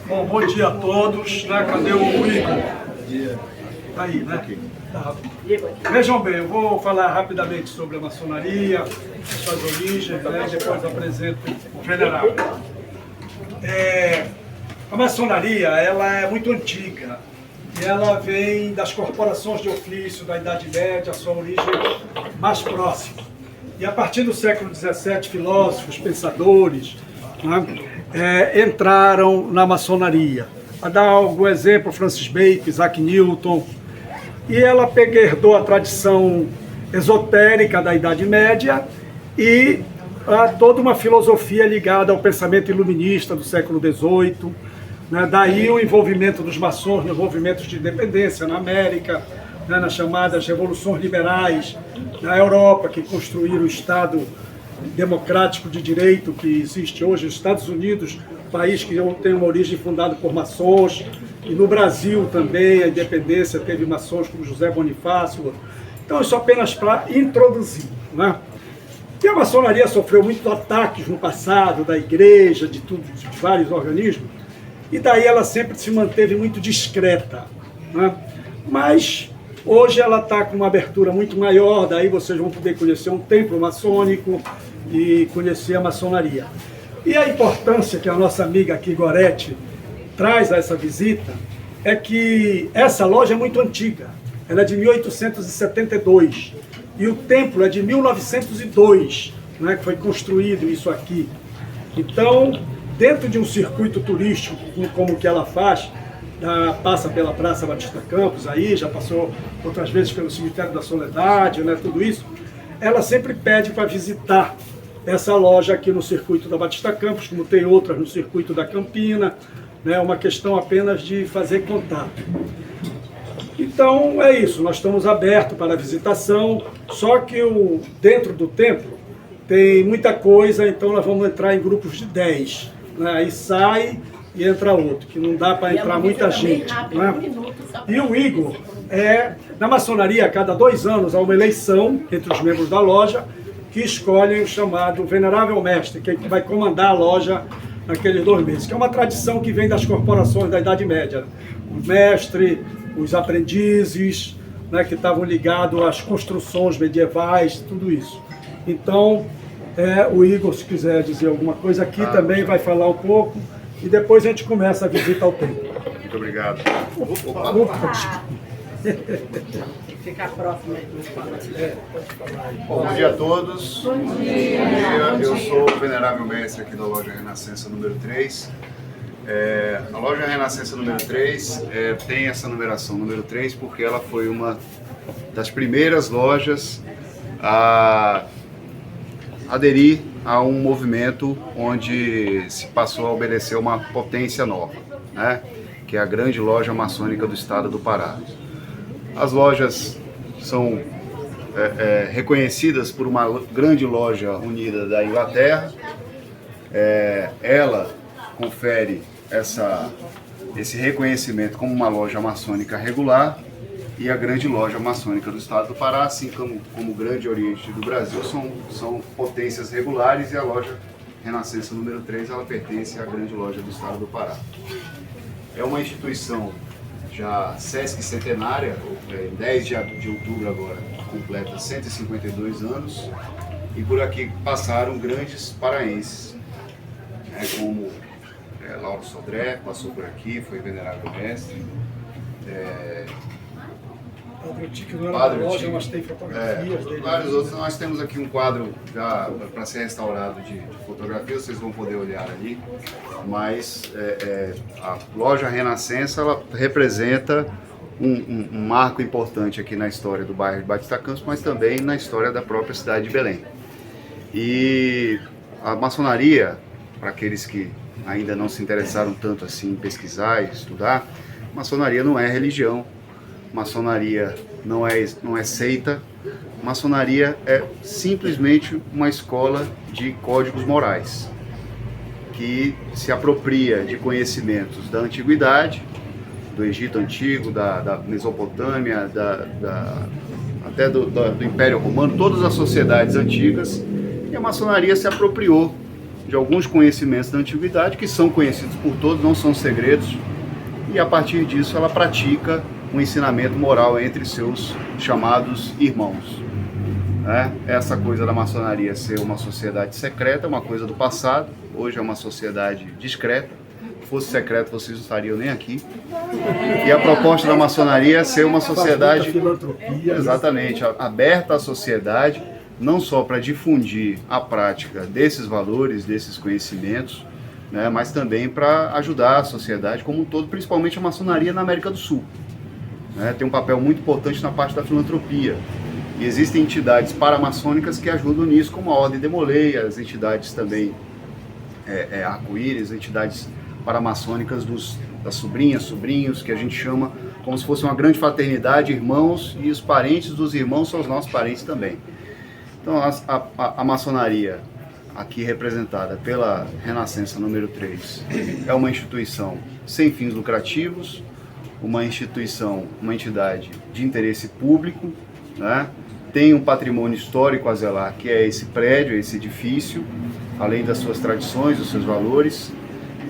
Bom dia a todos, né? Cadê o Igor? Tá aí, né? Tá. Vejam bem, eu vou falar rapidamente sobre a maçonaria, suas origens, né? Depois apresento o venerável. A maçonaria, ela é muito antiga e ela vem das corporações de ofício da Idade Média, a sua origem mais próxima. E a partir do século XVII, filósofos, pensadores, né, entraram na maçonaria. A dar algum exemplo, Francis Bacon, Isaac Newton. E ela herdou a tradição esotérica da Idade Média e toda uma filosofia ligada ao pensamento iluminista do século XVIII. Né? Daí o envolvimento dos maçons nos movimentos de independência na América, né? Nas chamadas revoluções liberais na Europa, que construíram o Estado democrático de direito que existe hoje, os Estados Unidos, país que tem uma origem fundada por maçons, e no Brasil também a independência teve maçons como José Bonifácio. Então isso apenas para introduzir, né? E a maçonaria sofreu muitos ataques no passado da igreja, de vários organismos, e daí ela sempre se manteve muito discreta, né? Mas hoje ela está com uma abertura muito maior, daí vocês vão poder conhecer um templo maçônico e conhecer a maçonaria. E a importância que a nossa amiga aqui, Gorete, traz a essa visita é que essa loja é muito antiga. Ela é de 1872 e o templo é de 1902, né, que foi construído isso aqui. Então, dentro de um circuito turístico como o que ela faz, passa pela Praça Batista Campos, aí já passou outras vezes pelo Cemitério da Soledade, né, tudo isso, ela sempre pede para visitar essa loja aqui no circuito da Batista Campos, como tem outras no circuito da Campina, né, uma questão apenas de fazer contato. Então é isso, nós estamos abertos para a visitação, só que dentro do templo tem muita coisa, então nós vamos entrar em grupos de 10, né, aí sai e entra outro, que não dá para entrar muita gente. Né? E o Igor, na maçonaria, a cada 2 anos há uma eleição entre os membros da loja, que escolhem o chamado Venerável Mestre, que vai comandar a loja naqueles 2 meses, que é uma tradição que vem das corporações da Idade Média. O mestre, os aprendizes, né, que estavam ligados às construções medievais, tudo isso. Então, o Igor, se quiser dizer alguma coisa aqui, também vai falar um pouco, e depois a gente começa a visita ao templo. Muito obrigado. Ficar próximo aí dos falantes. Bom dia a todos. Bom dia. Eu sou o venerável mestre aqui da loja Renascença número 3. A loja Renascença número 3 tem essa numeração número 3 porque ela foi uma das primeiras lojas a aderir a um movimento onde se passou a obedecer uma potência nova, né? Que é a grande loja maçônica do estado do Pará. As lojas são reconhecidas por uma grande loja unida da Inglaterra. Ela confere esse reconhecimento como uma loja maçônica regular, e a grande loja maçônica do estado do Pará, assim como o Grande Oriente do Brasil, são potências regulares, e a loja Renascença número 3 ela pertence à grande loja do estado do Pará. É uma instituição já Sesc centenária, em 10 de outubro agora, completa 152 anos, e por aqui passaram grandes paraenses, né, como Lauro Sodré, passou por aqui, foi venerável mestre, Padre Otíquio não era da loja, mas tem fotografias dele. Vários outros. Nós temos aqui um quadro já para ser restaurado de fotografias, vocês vão poder olhar ali. Mas a loja Renascença ela representa um marco importante aqui na história do bairro de Batista Campos, mas também na história da própria cidade de Belém. E a maçonaria, para aqueles que ainda não se interessaram tanto assim em pesquisar e estudar, maçonaria não é religião. Maçonaria não é seita, maçonaria é simplesmente uma escola de códigos morais, que se apropria de conhecimentos da antiguidade, do Egito Antigo, da Mesopotâmia, até do Império Romano, todas as sociedades antigas, e a maçonaria se apropriou de alguns conhecimentos da antiguidade que são conhecidos por todos, não são segredos, e a partir disso ela pratica um ensinamento moral entre seus chamados irmãos. Essa coisa da maçonaria ser uma sociedade secreta é uma coisa do passado, hoje é uma sociedade discreta. Se fosse secreto, vocês não estariam nem aqui. E a proposta da maçonaria é ser uma sociedade exatamente aberta à sociedade, não só para difundir a prática desses valores, desses conhecimentos, né, mas também para ajudar a sociedade como um todo, principalmente a maçonaria na América do Sul. Tem um papel muito importante na parte da filantropia. E existem entidades paramaçônicas que ajudam nisso, como a Ordem de Molay, as entidades também arco-íris, entidades paramaçônicas das sobrinhas, sobrinhos, que a gente chama como se fosse uma grande fraternidade, irmãos, e os parentes dos irmãos são os nossos parentes também. Então a maçonaria, aqui representada pela Renascença número 3, é uma instituição sem fins lucrativos, uma entidade de interesse público, né? Tem um patrimônio histórico a zelar, que é esse prédio, esse edifício, além das suas tradições, dos seus valores,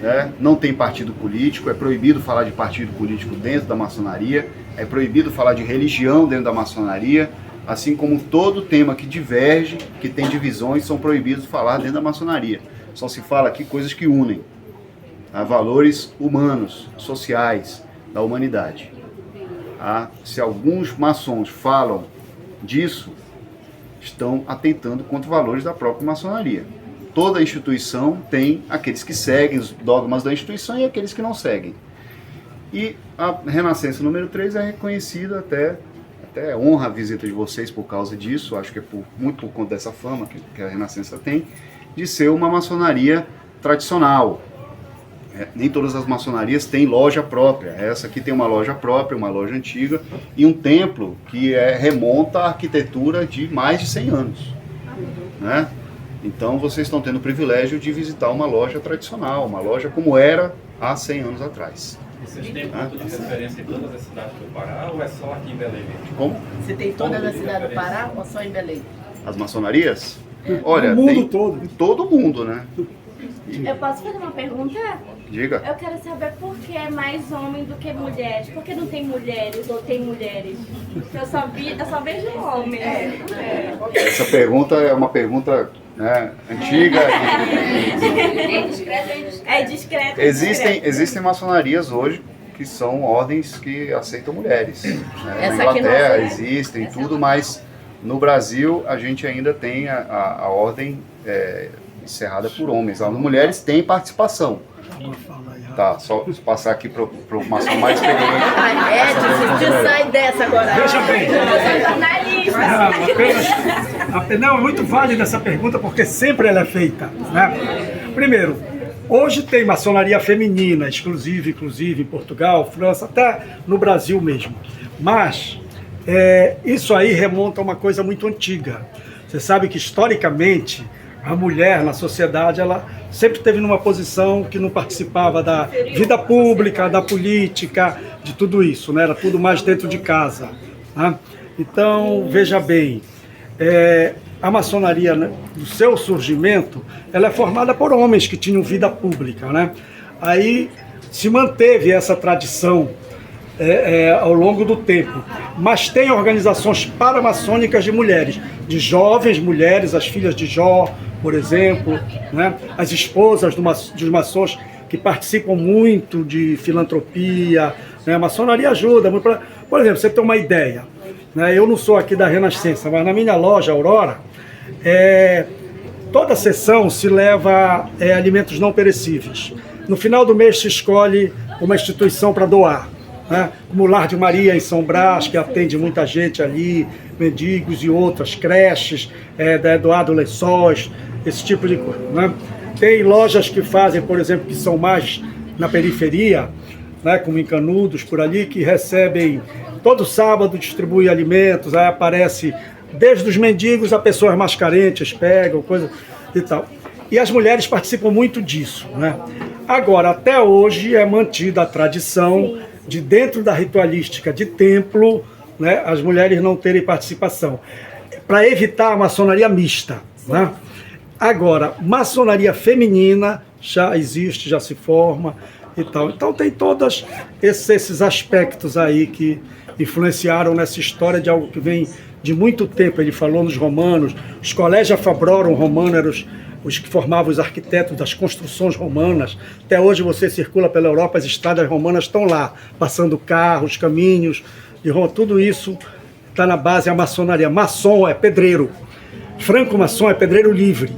né? Não tem partido político, é proibido falar de partido político dentro da maçonaria, é proibido falar de religião dentro da maçonaria, assim como todo tema que diverge, que tem divisões, são proibidos de falar dentro da maçonaria. Só se fala aqui coisas que unem valores humanos, sociais, da humanidade. Se alguns maçons falam disso, estão atentando contra os valores da própria maçonaria. Toda instituição tem aqueles que seguem os dogmas da instituição e aqueles que não seguem. E a Renascença número 3 é reconhecida, até honra a visita de vocês por causa disso, acho que é muito por conta dessa fama que a Renascença tem, de ser uma maçonaria tradicional. Nem todas as maçonarias têm loja própria. Essa aqui tem uma loja própria, uma loja antiga, e um templo que remonta à arquitetura de mais de 100 anos. Né? Então vocês estão tendo o privilégio de visitar uma loja tradicional, uma loja como era há 100 anos atrás. Vocês têm ponto de referência em todas as cidades do Pará ou é só aqui em Belém mesmo? Como? Você tem todas as cidades do Pará ou só em Belém? As maçonarias? Olha, o mundo tem todo. Todo mundo, né? Eu posso fazer uma pergunta? Diga. Eu quero saber por que é mais homem do que mulheres. Por que não tem mulheres ou tem mulheres? Eu só vejo homens. Essa pergunta é uma pergunta, né, antiga. É discreto. Existem maçonarias hoje que são ordens que aceitam mulheres. Né? Na Essa aqui Inglaterra não, né? existem tudo, mas no Brasil a gente ainda tem a ordem encerrada por homens. As mulheres têm participação. Tá, só passar aqui para o maçom mais experiente. Edson, sai dessa agora. Veja bem. Jornalista. Não, é muito válida essa pergunta porque sempre ela é feita. Né? Primeiro, hoje tem maçonaria feminina, inclusive em Portugal, França, até no Brasil mesmo. Mas isso aí remonta a uma coisa muito antiga. Você sabe que historicamente a mulher na sociedade, ela sempre esteve numa posição que não participava da vida pública, da política, de tudo isso, né? Era tudo mais dentro de casa. Né? Então, veja bem, a maçonaria, né, do seu surgimento, ela é formada por homens que tinham vida pública. Né? Aí se manteve essa tradição ao longo do tempo, mas tem organizações paramaçônicas de mulheres, de jovens mulheres, as filhas de Jó, por exemplo, né? As esposas dos maçons que participam muito de filantropia, né? A maçonaria ajuda muito. Por exemplo, você tem uma ideia, né? Eu não sou aqui da Renascença, mas na minha loja Aurora, toda sessão se leva alimentos não perecíveis. No final do mês se escolhe uma instituição para doar. Né? Como o Lar de Maria em São Brás, que atende muita gente ali, mendigos e outras, creches, doado lençóis, esse tipo de coisa. Né? Tem lojas que fazem, por exemplo, que são mais na periferia, né, como em Canudos, por ali, que recebem, todo sábado distribui alimentos, aí aparece, desde os mendigos a pessoas mais carentes, pegam, coisa e tal. E as mulheres participam muito disso. Né? Agora, até hoje é mantida a tradição de dentro da ritualística de templo, né, as mulheres não terem participação, para evitar a maçonaria mista. Né? Agora, maçonaria feminina já existe, já se forma e tal. Então tem todos esses aspectos aí que influenciaram nessa história de algo que vem de muito tempo. Ele falou nos romanos, os colégios Fabrorum romanos eram os que formavam os arquitetos das construções romanas. Até hoje você circula pela Europa, as estradas romanas estão lá, passando carros, caminhos, de Roma. Tudo isso está na base da maçonaria. Maçom é pedreiro, franco-maçom é pedreiro livre,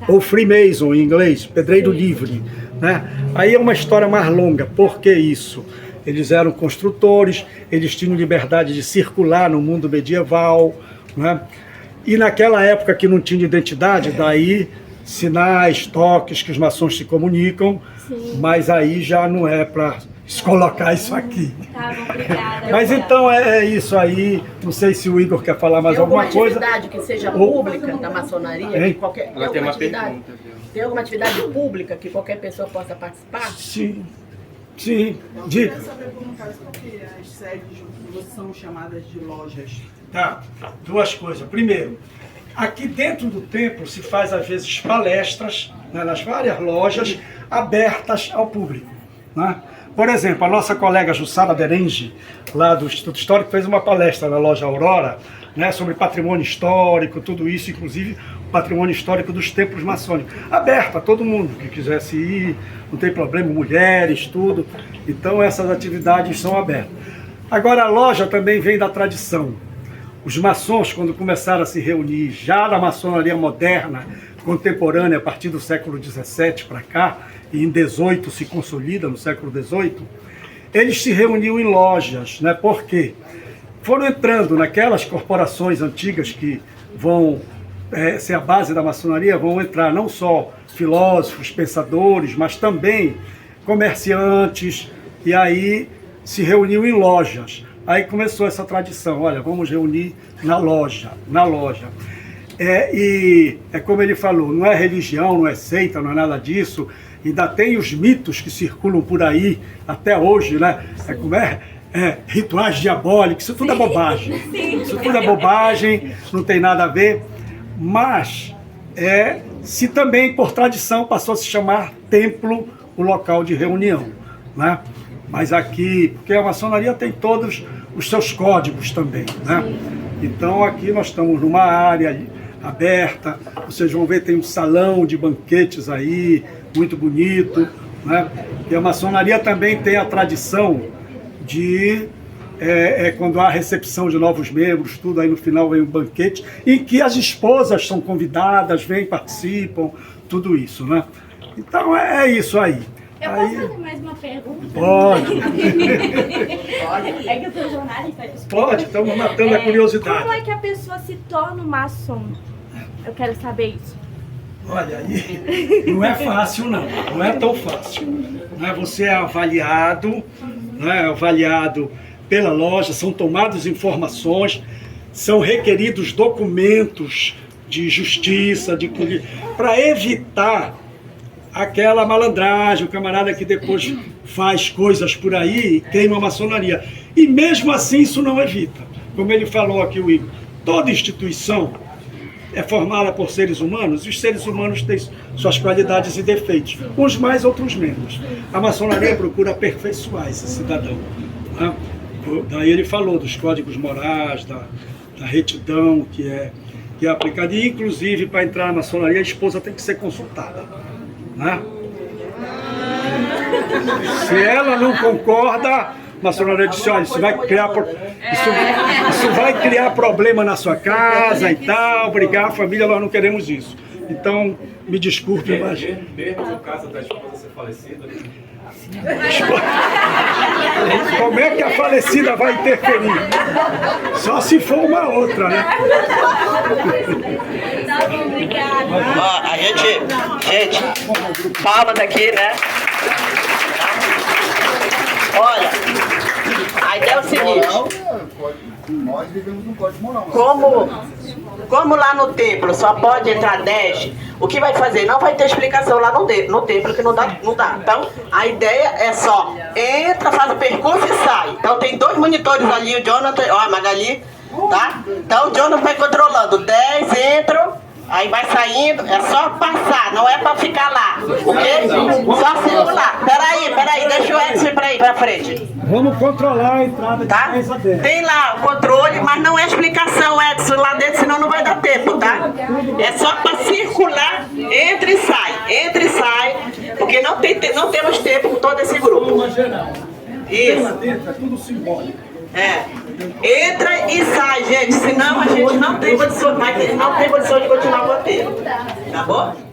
ou Freemason em inglês, pedreiro livre, né? Aí é uma história mais longa. Por que isso? Eles eram construtores, eles tinham liberdade de circular no mundo medieval, né? E naquela época que não tinha identidade, daí sinais, toques que os maçons se comunicam. Sim. Mas aí já não é para colocar isso aqui. Tá, obrigada. Mas então é isso aí. Não sei se o Igor quer falar mais alguma coisa. Tem alguma atividade que seja pública da maçonaria? Qualquer, ela tem uma pergunta. Tem alguma atividade pública que qualquer pessoa possa participar? Sim. Sim. Diga. Eu queria saber por que as sedes são chamadas de lojas. Tá, duas coisas. Primeiro, aqui dentro do templo se faz às vezes palestras, né, nas várias lojas abertas ao público, né? Por exemplo, a nossa colega Jussara Berengue, lá do Instituto Histórico, fez uma palestra na loja Aurora, né, sobre patrimônio histórico, tudo isso, inclusive o patrimônio histórico dos templos maçônicos. Aberta a todo mundo que quisesse ir, não tem problema, mulheres, tudo. Então essas atividades são abertas. Agora a loja também vem da tradição. Os maçons, quando começaram a se reunir já na maçonaria moderna, contemporânea, a partir do século XVII para cá, e em XVIII se consolida, no século XVIII, eles se reuniam em lojas, né? Por quê? Foram entrando naquelas corporações antigas que vão ser a base da maçonaria, vão entrar não só filósofos, pensadores, mas também comerciantes, e aí se reuniam em lojas. Aí começou essa tradição, olha, vamos reunir na loja, na loja. E é como ele falou, não é religião, não é seita, não é nada disso. Ainda tem os mitos que circulam por aí até hoje, né? Rituais diabólicos, isso tudo é bobagem. Isso tudo é bobagem, não tem nada a ver. Mas se também por tradição passou a se chamar templo o local de reunião, né? Mas aqui, porque a maçonaria tem todos os seus códigos também, né? Então aqui nós estamos numa área aberta, vocês vão ver, tem um salão de banquetes aí, muito bonito, né? E a maçonaria também tem a tradição de, quando há recepção de novos membros, tudo, aí no final vem um banquete, em que as esposas são convidadas, vêm, participam, tudo isso, né? Então é isso aí. Eu posso fazer mais uma pergunta? Pode. É que eu sou jornalista. Pode, estamos matando a curiosidade. Como é que a pessoa se torna um maçom? Eu quero saber isso. Olha, aí não é fácil não é tão fácil. Né? Você é avaliado, né? Avaliado pela loja, são tomadas informações, são requeridos documentos de justiça, para evitar aquela malandragem, o camarada que depois faz coisas por aí e queima a maçonaria. E mesmo assim isso não evita. Como ele falou aqui, o Igor, toda instituição é formada por seres humanos, e os seres humanos têm suas qualidades e defeitos, uns mais, outros menos. A maçonaria procura aperfeiçoar esse cidadão, né? Daí ele falou dos códigos morais, da retidão que é aplicada, e inclusive para entrar na maçonaria a esposa tem que ser consultada, né? Se ela não concorda, a maçonaria disse, olha, isso vai criar problema na sua casa e tal, brigar a família, nós não queremos isso. Então, me desculpe, mas... Mesmo no caso da esposa ser falecida... Como é que a falecida vai interferir? Só se for uma outra, né? Tá bom, obrigada. Ó, a gente, palmas aqui, né? Olha, a ideia é o seguinte, Nós vivemos num código moral. como lá no templo só pode entrar 10, o que vai fazer? Não vai ter explicação lá no templo, que não dá. Então, a ideia é só, entra, faz o percurso e sai. Então tem 2 monitores ali, o Jonathan, ó, a Magali, tá? Então o Jonathan vai controlando, 10 entram, Aí vai saindo, é só passar, não é pra ficar lá, ok? Só circular. Peraí, deixa o Edson ir pra frente. Vamos controlar a entrada de Tá? 10 a 10. Tem lá o controle, mas não é explicação, Edson, lá dentro, senão não vai dar tempo, tá? É só para circular, entra e sai, porque não temos tempo com todo esse grupo. Isso. Lá dentro é tudo simbólico. Entra e sai, gente, senão a gente não tem condição, não tem condição de continuar o roteiro, tá bom?